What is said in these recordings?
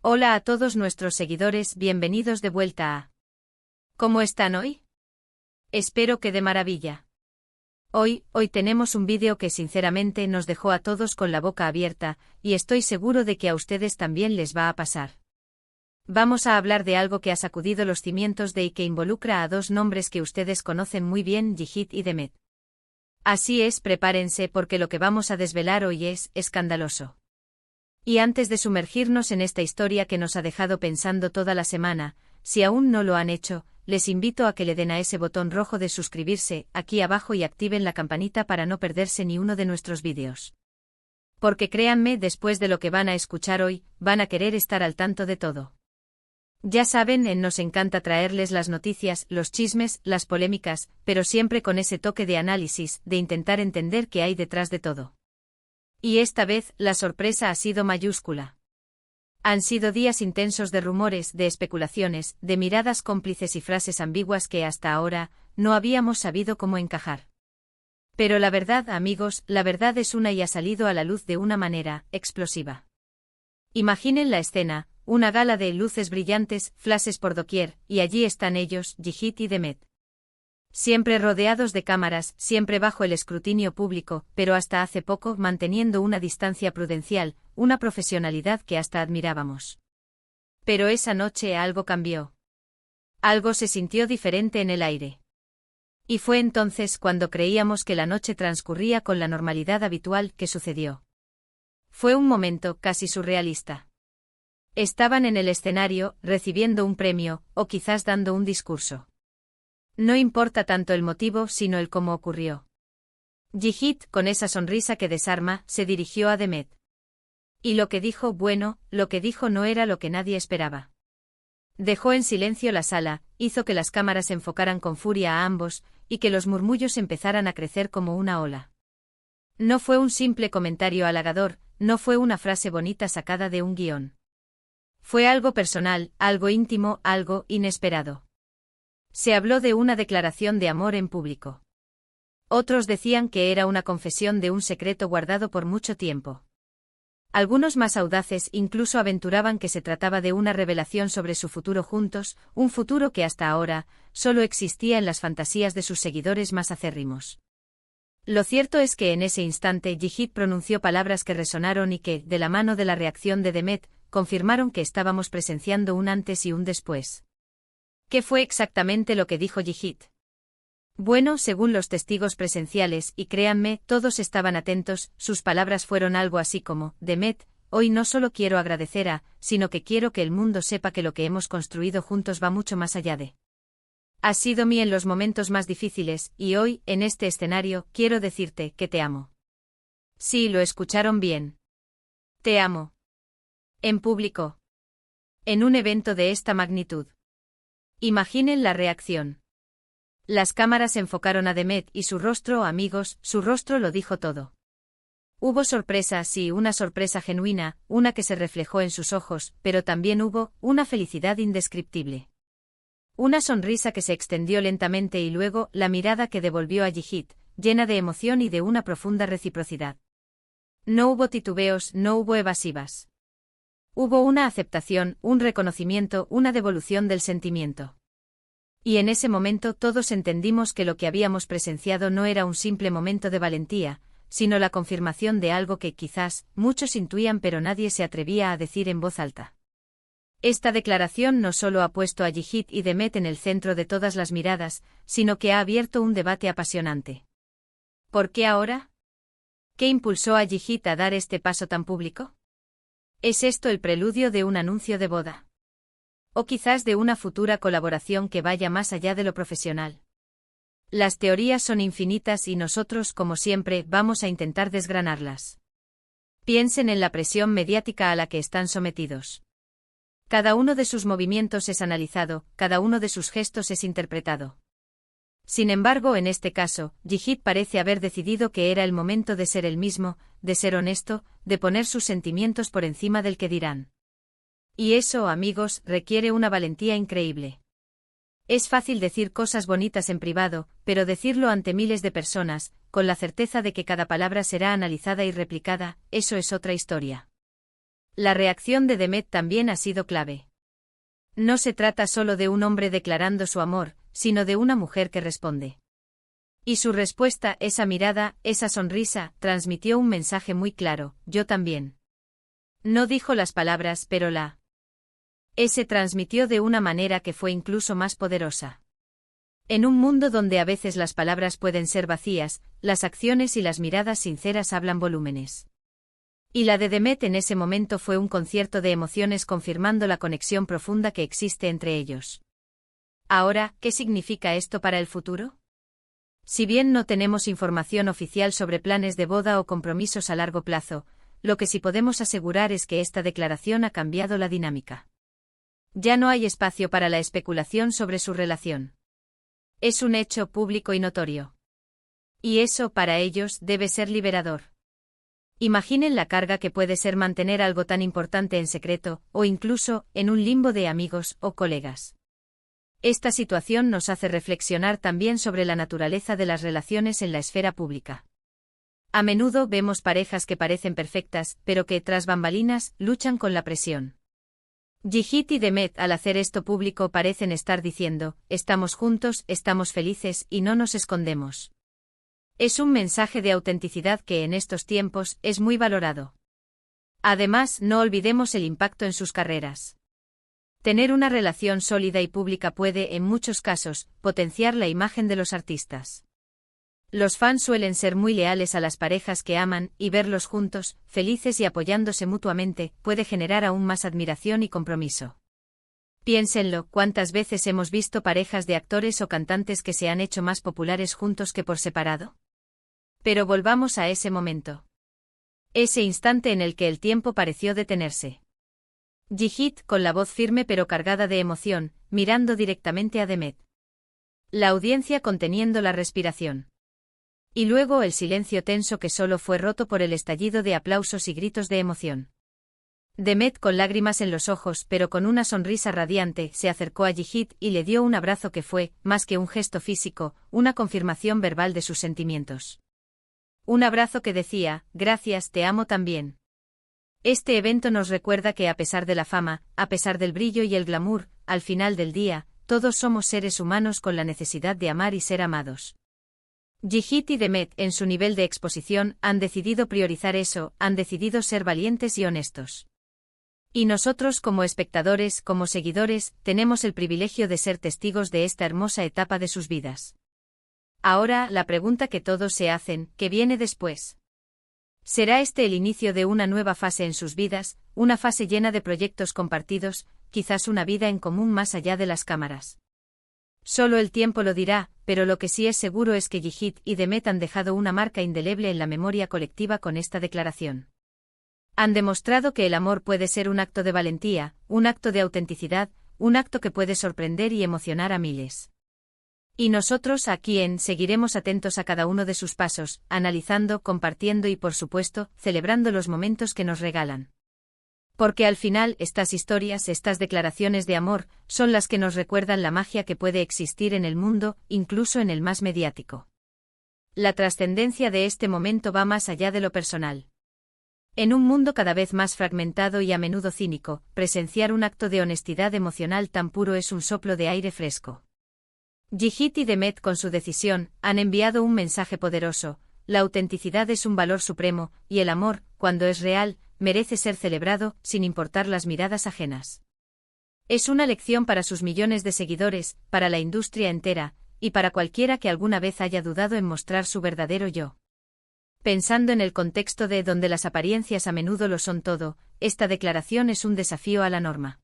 Hola a todos nuestros seguidores, bienvenidos de vuelta a ¿Cómo están hoy? Espero que de maravilla. Hoy tenemos un vídeo que sinceramente nos dejó a todos con la boca abierta, y estoy seguro de que a ustedes también les va a pasar. Vamos a hablar de algo que ha sacudido los cimientos y que involucra a dos nombres que ustedes conocen muy bien, Yihit y Demet. Así es, prepárense porque lo que vamos a desvelar hoy es escandaloso. Y antes de sumergirnos en esta historia que nos ha dejado pensando toda la semana, si aún no lo han hecho, les invito a que le den a ese botón rojo de suscribirse aquí abajo y activen la campanita para no perderse ni uno de nuestros vídeos. Porque créanme, después de lo que van a escuchar hoy, van a querer estar al tanto de todo. Ya saben, nos encanta traerles las noticias, los chismes, las polémicas, pero siempre con ese toque de análisis, de intentar entender qué hay detrás de todo. Y esta vez, la sorpresa ha sido mayúscula. Han sido días intensos de rumores, de especulaciones, de miradas cómplices y frases ambiguas que hasta ahora no habíamos sabido cómo encajar. Pero la verdad, amigos, la verdad es una y ha salido a la luz de una manera explosiva. Imaginen la escena, una gala de luces brillantes, flashes por doquier, y allí están ellos, Yihit y Demet. Siempre rodeados de cámaras, siempre bajo el escrutinio público, pero hasta hace poco manteniendo una distancia prudencial, una profesionalidad que hasta admirábamos. Pero esa noche algo cambió. Algo se sintió diferente en el aire. Y fue entonces cuando creíamos que la noche transcurría con la normalidad habitual que sucedió. Fue un momento casi surrealista. Estaban en el escenario, recibiendo un premio, o quizás dando un discurso. No importa tanto el motivo sino el cómo ocurrió. Yihit, con esa sonrisa que desarma, se dirigió a Demet. Y lo que dijo, bueno, lo que dijo no era lo que nadie esperaba. Dejó en silencio la sala, hizo que las cámaras enfocaran con furia a ambos, y que los murmullos empezaran a crecer como una ola. No fue un simple comentario halagador, no fue una frase bonita sacada de un guión. Fue algo personal, algo íntimo, algo inesperado. Se habló de una declaración de amor en público. Otros decían que era una confesión de un secreto guardado por mucho tiempo. Algunos más audaces incluso aventuraban que se trataba de una revelación sobre su futuro juntos, un futuro que hasta ahora solo existía en las fantasías de sus seguidores más acérrimos. Lo cierto es que en ese instante Yihit pronunció palabras que resonaron y que, de la mano de la reacción de Demet, confirmaron que estábamos presenciando un antes y un después. ¿Qué fue exactamente lo que dijo Yihit? Bueno, según los testigos presenciales, y créanme, todos estaban atentos, sus palabras fueron algo así como: Demet, hoy no solo quiero agradecer sino que quiero que el mundo sepa que lo que hemos construido juntos va mucho más allá de. Has sido mí en los momentos más difíciles, y hoy, en este escenario, quiero decirte que te amo. Sí, lo escucharon bien. Te amo. En público. En un evento de esta magnitud. Imaginen la reacción. Las cámaras enfocaron a Demet y su rostro, amigos, su rostro lo dijo todo. Hubo sorpresa, sí, una sorpresa genuina, una que se reflejó en sus ojos, pero también hubo una felicidad indescriptible. Una sonrisa que se extendió lentamente y luego la mirada que devolvió a Yihit, llena de emoción y de una profunda reciprocidad. No hubo titubeos, no hubo evasivas. Hubo una aceptación, un reconocimiento, una devolución del sentimiento. Y en ese momento todos entendimos que lo que habíamos presenciado no era un simple momento de valentía, sino la confirmación de algo que quizás muchos intuían pero nadie se atrevía a decir en voz alta. Esta declaración no solo ha puesto a Yihit y Demet en el centro de todas las miradas, sino que ha abierto un debate apasionante. ¿Por qué ahora? ¿Qué impulsó a Yihit a dar este paso tan público? ¿Es esto el preludio de un anuncio de boda? ¿O quizás de una futura colaboración que vaya más allá de lo profesional? Las teorías son infinitas y nosotros, como siempre, vamos a intentar desgranarlas. Piensen en la presión mediática a la que están sometidos. Cada uno de sus movimientos es analizado, cada uno de sus gestos es interpretado. Sin embargo, en este caso, Yihit parece haber decidido que era el momento de ser él mismo, de ser honesto, de poner sus sentimientos por encima del que dirán. Y eso, amigos, requiere una valentía increíble. Es fácil decir cosas bonitas en privado, pero decirlo ante miles de personas, con la certeza de que cada palabra será analizada y replicada, eso es otra historia. La reacción de Demet también ha sido clave. No se trata solo de un hombre declarando su amor, sino de una mujer que responde. Y su respuesta, esa mirada, esa sonrisa, transmitió un mensaje muy claro: yo también. No dijo las palabras, pero la se transmitió de una manera que fue incluso más poderosa. En un mundo donde a veces las palabras pueden ser vacías, las acciones y las miradas sinceras hablan volúmenes. Y la de Demet en ese momento fue un concierto de emociones confirmando la conexión profunda que existe entre ellos. Ahora, ¿qué significa esto para el futuro? Si bien no tenemos información oficial sobre planes de boda o compromisos a largo plazo, lo que sí podemos asegurar es que esta declaración ha cambiado la dinámica. Ya no hay espacio para la especulación sobre su relación. Es un hecho público y notorio. Y eso, para ellos, debe ser liberador. Imaginen la carga que puede ser mantener algo tan importante en secreto, o incluso, en un limbo de amigos o colegas. Esta situación nos hace reflexionar también sobre la naturaleza de las relaciones en la esfera pública. A menudo vemos parejas que parecen perfectas, pero que, tras bambalinas, luchan con la presión. Gigit y Demet, al hacer esto público, parecen estar diciendo: estamos juntos, estamos felices y no nos escondemos. Es un mensaje de autenticidad que en estos tiempos es muy valorado. Además, no olvidemos el impacto en sus carreras. Tener una relación sólida y pública puede, en muchos casos, potenciar la imagen de los artistas. Los fans suelen ser muy leales a las parejas que aman, y verlos juntos, felices y apoyándose mutuamente, puede generar aún más admiración y compromiso. Piénsenlo, ¿cuántas veces hemos visto parejas de actores o cantantes que se han hecho más populares juntos que por separado? Pero volvamos a ese momento. Ese instante en el que el tiempo pareció detenerse. Gigit, con la voz firme pero cargada de emoción, mirando directamente a Demet. La audiencia conteniendo la respiración. Y luego el silencio tenso que solo fue roto por el estallido de aplausos y gritos de emoción. Demet, con lágrimas en los ojos pero con una sonrisa radiante, se acercó a Gigit y le dio un abrazo que fue, más que un gesto físico, una confirmación verbal de sus sentimientos. Un abrazo que decía: gracias, te amo también. Este evento nos recuerda que a pesar de la fama, a pesar del brillo y el glamour, al final del día, todos somos seres humanos con la necesidad de amar y ser amados. Gigit y Demet, en su nivel de exposición, han decidido priorizar eso, han decidido ser valientes y honestos. Y nosotros, como espectadores, como seguidores, tenemos el privilegio de ser testigos de esta hermosa etapa de sus vidas. Ahora, la pregunta que todos se hacen: ¿qué viene después? ¿Será este el inicio de una nueva fase en sus vidas, una fase llena de proyectos compartidos, quizás una vida en común más allá de las cámaras? Solo el tiempo lo dirá, pero lo que sí es seguro es que Gigit y Demet han dejado una marca indeleble en la memoria colectiva con esta declaración. Han demostrado que el amor puede ser un acto de valentía, un acto de autenticidad, un acto que puede sorprender y emocionar a miles. Y nosotros, aquí seguiremos atentos a cada uno de sus pasos, analizando, compartiendo y, por supuesto, celebrando los momentos que nos regalan. Porque al final, estas historias, estas declaraciones de amor, son las que nos recuerdan la magia que puede existir en el mundo, incluso en el más mediático. La trascendencia de este momento va más allá de lo personal. En un mundo cada vez más fragmentado y a menudo cínico, presenciar un acto de honestidad emocional tan puro es un soplo de aire fresco. Gigit y Demet, con su decisión, han enviado un mensaje poderoso: la autenticidad es un valor supremo, y el amor, cuando es real, merece ser celebrado, sin importar las miradas ajenas. Es una lección para sus millones de seguidores, para la industria entera, y para cualquiera que alguna vez haya dudado en mostrar su verdadero yo. Pensando en el contexto de donde las apariencias a menudo lo son todo, esta declaración es un desafío a la norma.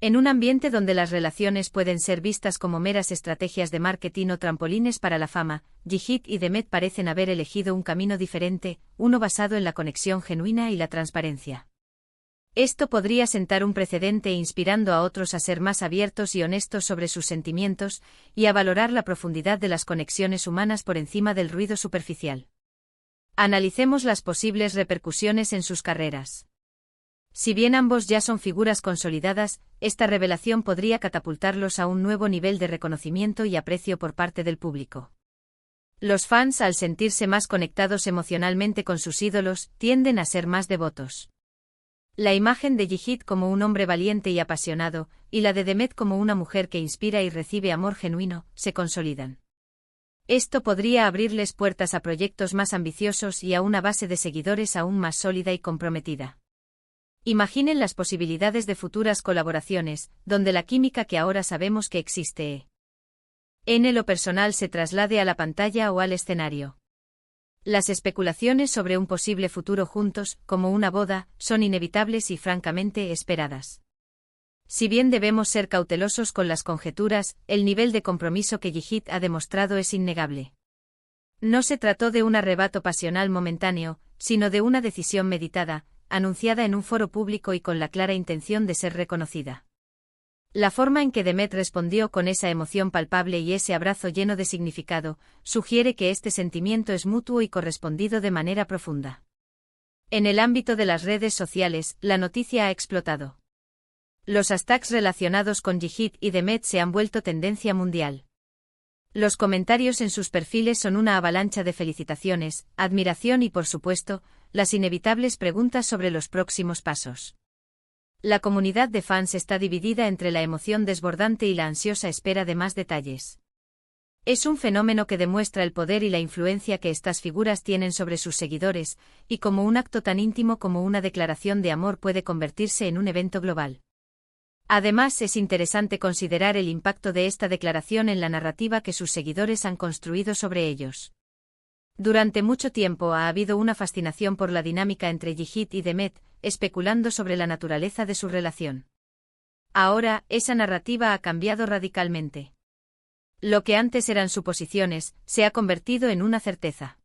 En un ambiente donde las relaciones pueden ser vistas como meras estrategias de marketing o trampolines para la fama, Gigit y Demet parecen haber elegido un camino diferente, uno basado en la conexión genuina y la transparencia. Esto podría sentar un precedente inspirando a otros a ser más abiertos y honestos sobre sus sentimientos, y a valorar la profundidad de las conexiones humanas por encima del ruido superficial. Analicemos las posibles repercusiones en sus carreras. Si bien ambos ya son figuras consolidadas, esta revelación podría catapultarlos a un nuevo nivel de reconocimiento y aprecio por parte del público. Los fans, al sentirse más conectados emocionalmente con sus ídolos, tienden a ser más devotos. La imagen de Yihit como un hombre valiente y apasionado, y la de Demet como una mujer que inspira y recibe amor genuino, se consolidan. Esto podría abrirles puertas a proyectos más ambiciosos y a una base de seguidores aún más sólida y comprometida. Imaginen las posibilidades de futuras colaboraciones, donde la química que ahora sabemos que existe en lo personal se traslade a la pantalla o al escenario. Las especulaciones sobre un posible futuro juntos, como una boda, son inevitables y francamente esperadas. Si bien debemos ser cautelosos con las conjeturas, el nivel de compromiso que Yihit ha demostrado es innegable. No se trató de un arrebato pasional momentáneo, sino de una decisión meditada, anunciada en un foro público y con la clara intención de ser reconocida. La forma en que Demet respondió con esa emoción palpable y ese abrazo lleno de significado, sugiere que este sentimiento es mutuo y correspondido de manera profunda. En el ámbito de las redes sociales, la noticia ha explotado. Los hashtags relacionados con Yihit y Demet se han vuelto tendencia mundial. Los comentarios en sus perfiles son una avalancha de felicitaciones, admiración y, por supuesto, las inevitables preguntas sobre los próximos pasos. La comunidad de fans está dividida entre la emoción desbordante y la ansiosa espera de más detalles. Es un fenómeno que demuestra el poder y la influencia que estas figuras tienen sobre sus seguidores, y como un acto tan íntimo como una declaración de amor puede convertirse en un evento global. Además, es interesante considerar el impacto de esta declaración en la narrativa que sus seguidores han construido sobre ellos. Durante mucho tiempo ha habido una fascinación por la dinámica entre Yihit y Demet, especulando sobre la naturaleza de su relación. Ahora, esa narrativa ha cambiado radicalmente. Lo que antes eran suposiciones, se ha convertido en una certeza.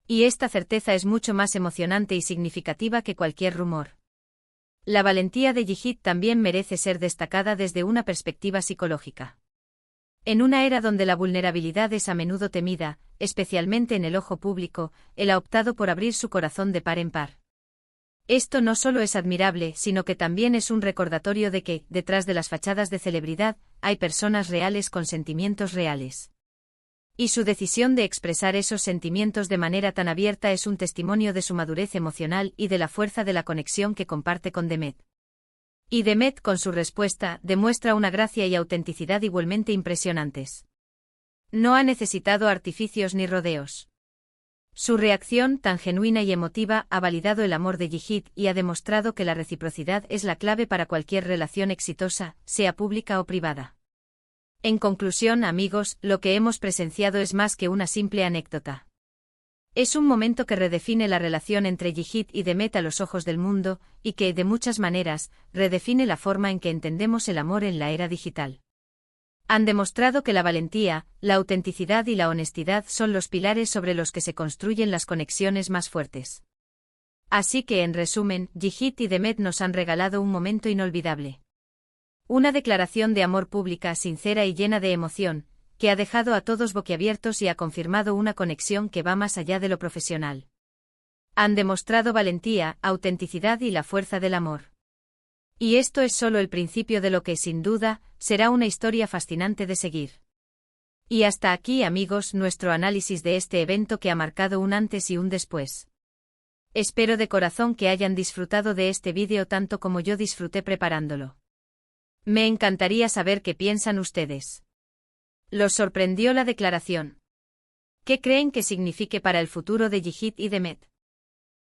Y esta certeza es mucho más emocionante y significativa que cualquier rumor. La valentía de Yihit también merece ser destacada desde una perspectiva psicológica. En una era donde la vulnerabilidad es a menudo temida, especialmente en el ojo público, él ha optado por abrir su corazón de par en par. Esto no solo es admirable, sino que también es un recordatorio de que, detrás de las fachadas de celebridad, hay personas reales con sentimientos reales. Y su decisión de expresar esos sentimientos de manera tan abierta es un testimonio de su madurez emocional y de la fuerza de la conexión que comparte con Demet. Y Demet, con su respuesta, demuestra una gracia y autenticidad igualmente impresionantes. No ha necesitado artificios ni rodeos. Su reacción, tan genuina y emotiva, ha validado el amor de Yihit y ha demostrado que la reciprocidad es la clave para cualquier relación exitosa, sea pública o privada. En conclusión, amigos, lo que hemos presenciado es más que una simple anécdota. Es un momento que redefine la relación entre Yihit y Demet a los ojos del mundo, y que, de muchas maneras, redefine la forma en que entendemos el amor en la era digital. Han demostrado que la valentía, la autenticidad y la honestidad son los pilares sobre los que se construyen las conexiones más fuertes. Así que, en resumen, Yihit y Demet nos han regalado un momento inolvidable. Una declaración de amor pública sincera y llena de emoción, que ha dejado a todos boquiabiertos y ha confirmado una conexión que va más allá de lo profesional. Han demostrado valentía, autenticidad y la fuerza del amor. Y esto es solo el principio de lo que, sin duda, será una historia fascinante de seguir. Y hasta aquí, amigos, nuestro análisis de este evento que ha marcado un antes y un después. Espero de corazón que hayan disfrutado de este vídeo tanto como yo disfruté preparándolo. Me encantaría saber qué piensan ustedes. ¿Los sorprendió la declaración? ¿Qué creen que signifique para el futuro de Yihit y Demet?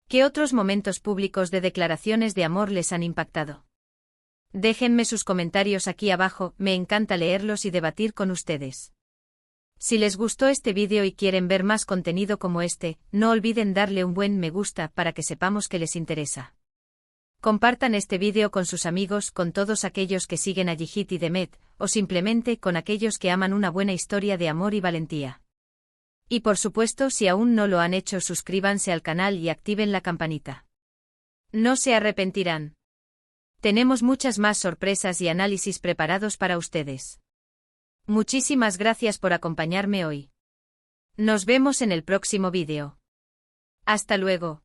¿Qué otros momentos públicos de declaraciones de amor les han impactado? Déjenme sus comentarios aquí abajo, me encanta leerlos y debatir con ustedes. Si les gustó este vídeo y quieren ver más contenido como este, no olviden darle un buen me gusta para que sepamos que les interesa. Compartan este vídeo con sus amigos, con todos aquellos que siguen a Yihit y Demet, o simplemente con aquellos que aman una buena historia de amor y valentía. Y por supuesto, si aún no lo han hecho, suscríbanse al canal y activen la campanita. No se arrepentirán. Tenemos muchas más sorpresas y análisis preparados para ustedes. Muchísimas gracias por acompañarme hoy. Nos vemos en el próximo vídeo. Hasta luego.